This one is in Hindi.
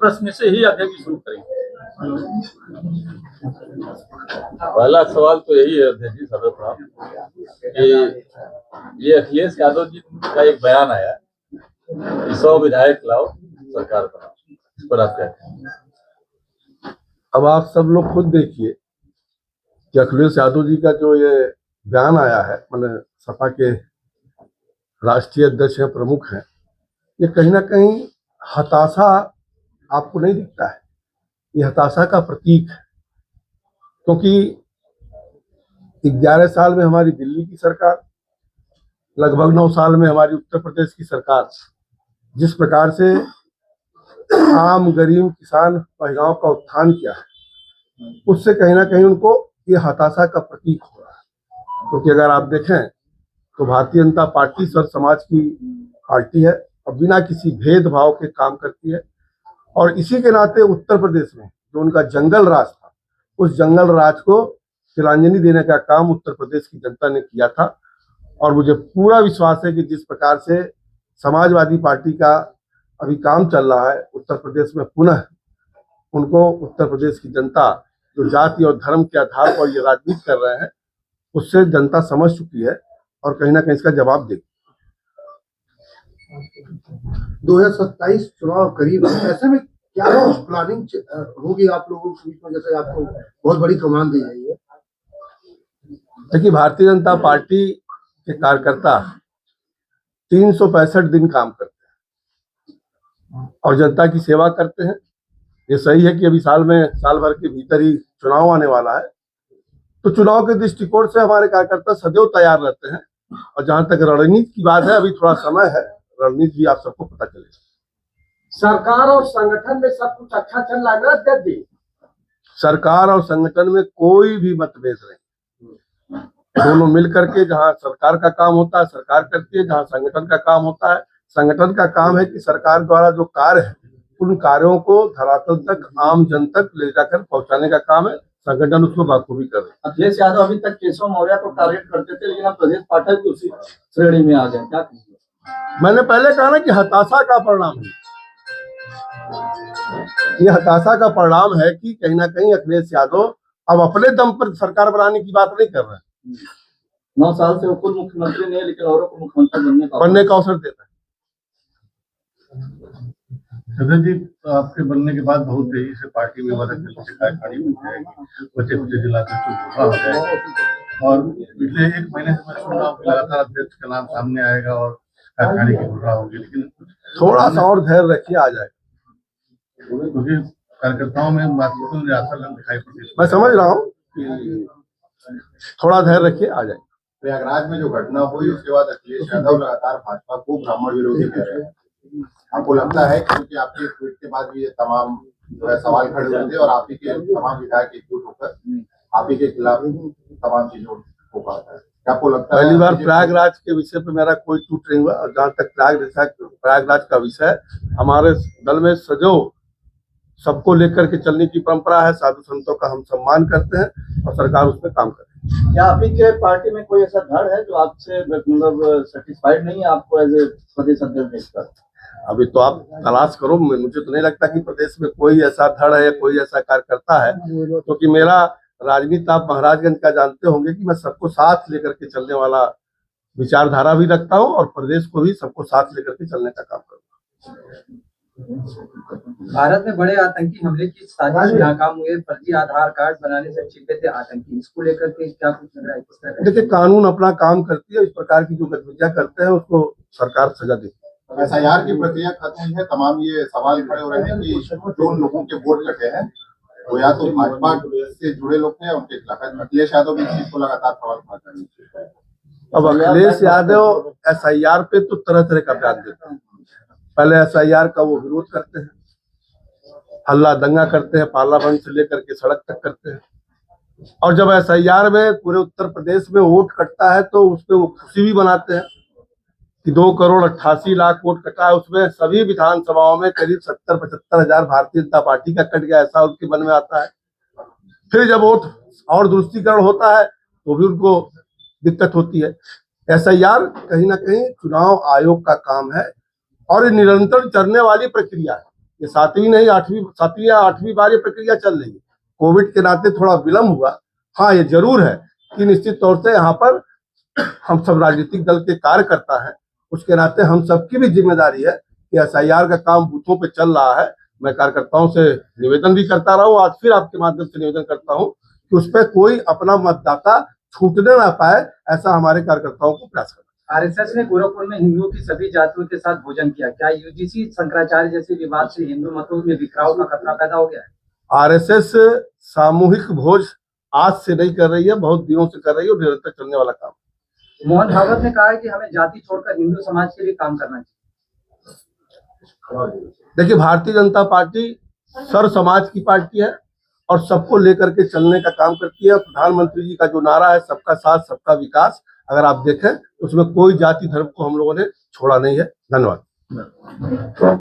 प्रश्न से ही अध्यक्ष शुरू करेंगे। पहला सवाल तो यही है अध्यक्ष जी, सर्वप्रथम कि ये अखिलेश यादव जी का एक बयान आया कि 100 विधायक लाओ सरकार बनाओ, इस पर आप क्या कहेंगे? अब आप सब लोग खुद देखिए कि अखिलेश यादव जी का जो ये बयान आया है, मैंने सपा के राष्ट्रीय अध्यक्ष हैं, प्रमुख हैं, ये कहीं ना कहीं हताशा आपको नहीं दिखता है? ये हताशा का प्रतीक है, क्योंकि 11 साल में हमारी दिल्ली की सरकार, लगभग 9 साल में हमारी उत्तर प्रदेश की सरकार जिस प्रकार से आम गरीब किसान महिलाओं का उत्थान किया है, उससे कहीं ना कहीं उनको ये हताशा का प्रतीक हो रहा है। क्योंकि अगर आप देखें तो भारतीय जनता पार्टी सर्व समाज की पार्टी है और बिना किसी भेदभाव के काम करती है, और इसी के नाते उत्तर प्रदेश में जो उनका जंगल राज था, उस जंगल राज को तिलांजलि देने का काम उत्तर प्रदेश की जनता ने किया था। और मुझे पूरा विश्वास है कि जिस प्रकार से समाजवादी पार्टी का अभी काम चल रहा है उत्तर प्रदेश में, पुनः उनको उत्तर प्रदेश की जनता जो जाति और धर्म के आधार पर ये राजनीति कर रहे हैं, उससे जनता समझ चुकी है और कहीं ना कहीं इसका जवाब देगी। 2027 चुनाव करीब है, ऐसे में क्या प्लानिंग होगी आप लोगों के बीच में, जैसे आपको बहुत बड़ी कमान दी गई है? देखिए, भारतीय जनता पार्टी के कार्यकर्ता 365 दिन काम करते हैं और जनता की सेवा करते हैं। ये सही है कि अभी साल भर के भीतर ही चुनाव आने वाला है, तो चुनाव के दृष्टिकोण से हमारे कार्यकर्ता सदैव तैयार रहते हैं। और जहां तक रणनीति की बात है, अभी थोड़ा समय है, रणनीति भी आप सबको पता चलेगा। सरकार और संगठन में सब कुछ अच्छा चल रहा है ना अध्यक्ष जी? सरकार और संगठन में कोई भी मतभेद नहीं, दोनों मिलकर के जहां सरकार का काम होता है सरकार करती है, जहां संगठन का काम होता है संगठन का काम है कि सरकार द्वारा जो कार्य है उन कार्यों को धरातल तक, आम जन तक ले जाकर पहुंचाने का काम है। संगठन उसको बखूबी कर रहे हैं। अखिलेश यादव अभी तक केशव मौर्य को टारगेट करते थे, लेकिन अब प्रदेश पाठक भी उसी श्रेणी में आ गए, क्या कहेंगे? मैंने पहले कहा ना कि हताशा का परिणाम है, ये हताशा का परिणाम है कि कहीं ना कहीं अखिलेश यादव अब अपने दम पर सरकार बनाने की बात नहीं कर रहे हैं। 9 साल से वो खुद मुख्यमंत्री नहीं है, लेकिन औरों को मुख्यमंत्री बनने का अवसर देता है। सदर जी, तो आपके बनने के बाद बहुत तेजी से पार्टी में शिकायत खड़ी हो जाएगी, बच्चे कुछ जिला अध्यक्ष हो जाएगा, और पिछले 1 महीने से मैं सुन रहा हूँ लगातार अध्यक्ष का नाम सामने आएगा और कारखाने की घोषणा होगी, लेकिन थोड़ा सा और धैर्य रखिए, आ जाएगा। क्योंकि कार्यकर्ताओं में निराशा दिखाई पड़ती है। मैं समझ रहा हूँ कि थोड़ा धैर्य रखिए, आ जाएगा। प्रयागराज में जो घटना हुई उसके बाद अखिलेश यादव लगातार भाजपा को ब्राह्मण विरोधी कह रहे हैं। आपको लगता है क्योंकि आपके ट्वीट के बाद भी ये तमाम जो है सवाल खड़े हुए थे और आप ही के तमाम विधायक एकजुट होकर आप ही के खिलाफ तमाम चीजों को कहा था, आपको लगता है? पहली बार प्रयागराज के विषय पे मेरा कोई ट्वीट नहीं हुआ, और जहाँ तक प्रयागराज का विषय, हमारे दल में सदैव सबको लेकर के चलने की परंपरा है, साधु संतों का हम सम्मान करते हैं और सरकार उस पर काम करती है। क्या अभी के पार्टी में कोई ऐसा धड़ है जो आपसे मतलब सेटिस्फाइड नहीं है आपको एज ए प्रदेश अध्यक्ष देखकर? अभी तो आप तलाश करो, मुझे तो नहीं लगता कि प्रदेश में कोई ऐसा धड़ है या कोई ऐसा कार्यकर्ता है, क्योंकि मेरा राजनीति आप महाराजगंज का जानते होंगे कि मैं सबको साथ लेकर के चलने वाला विचारधारा भी रखता हूं और प्रदेश को भी सबको साथ लेकर के चलने का काम करूंगा। भारत में बड़े आतंकी हमले की साजिश नाकाम हुए, फर्जी आधार कार्ड बनाने से छिपे थे आतंकी, इसको लेकर के क्या कुछ लग रहा है? देखिए, कानून अपना काम करती है, इस प्रकार की जो गतिविधियां करते हैं उसको सरकार सजा देती है। SIR की प्रक्रिया खत्म हुई है, तमाम ये सवाल खड़े हो रहे हैं कि जो लोगों के वोट कटे हैं वो या तो भाजपा से जुड़े लोग थे या उनके खिलाफ। अखिलेश यादव भी इस चीज को लगातार सवाल खड़ा कर रहे हैं। अब अखिलेश यादव SIR पे तो तरह तरह का बयान देते हैं। पहले SIR का वो विरोध करते हैं, हल्ला दंगा करते हैं, पार्लियामेंट से लेकर के सड़क तक करते हैं, और जब SIR में पूरे उत्तर प्रदेश में वोट कटता है तो उस पर वो खुशी भी मनाते हैं कि 2 करोड़ 88 लाख वोट कटा है। उसमें सभी विधानसभाओं में करीब 70-75 हजार भारतीय जनता पार्टी का कट गया, ऐसा उनके मन में आता है। फिर जब वोट और दुरुस्तीकरण होता है तो भी उनको दिक्कत होती है। SIR कहीं ना कहीं चुनाव आयोग का काम है और ये निरंतर चलने वाली प्रक्रिया है। ये 7वीं नहीं 7वीं या 8वीं बार ये प्रक्रिया चल रही है। कोविड के नाते थोड़ा विलम्ब हुआ। हाँ, ये जरूर है कि निश्चित तौर से यहाँ पर हम सब राजनीतिक दल के कार्यकर्ता हैं, उसके नाते हम सबकी भी जिम्मेदारी है कि SIR का काम बूथों पे चल रहा है। मैं कार्यकर्ताओं से निवेदन भी करता रहा हूँ, आज फिर आपके माध्यम से निवेदन करता हूँ कि उस पर कोई अपना मतदाता छूटने ना पाए, ऐसा हमारे कार्यकर्ताओं को प्रयास करना। आरएसएस ने गोरखपुर में हिंदुओं की सभी जातियों के साथ भोजन किया, क्या यूजीसी शंकराचार्य जैसे विवाद से हिंदू मतों में बिखराव का खतरा पैदा हो गया है? RSS सामूहिक भोज आज से नहीं कर रही है, बहुत दिनों से कर रही है और निरंतर चलने वाला काम। मोहन भागवत ने कहा है कि हमें जाति छोड़कर हिंदू समाज के लिए काम करना चाहिए। देखिए, भारतीय जनता पार्टी सर्व समाज की पार्टी है और सबको लेकर के चलने का काम करती है। प्रधानमंत्री जी का जो नारा है सबका साथ सबका विकास, अगर आप देखें तो उसमें कोई जाति धर्म को हम लोगों ने छोड़ा नहीं है। धन्यवाद।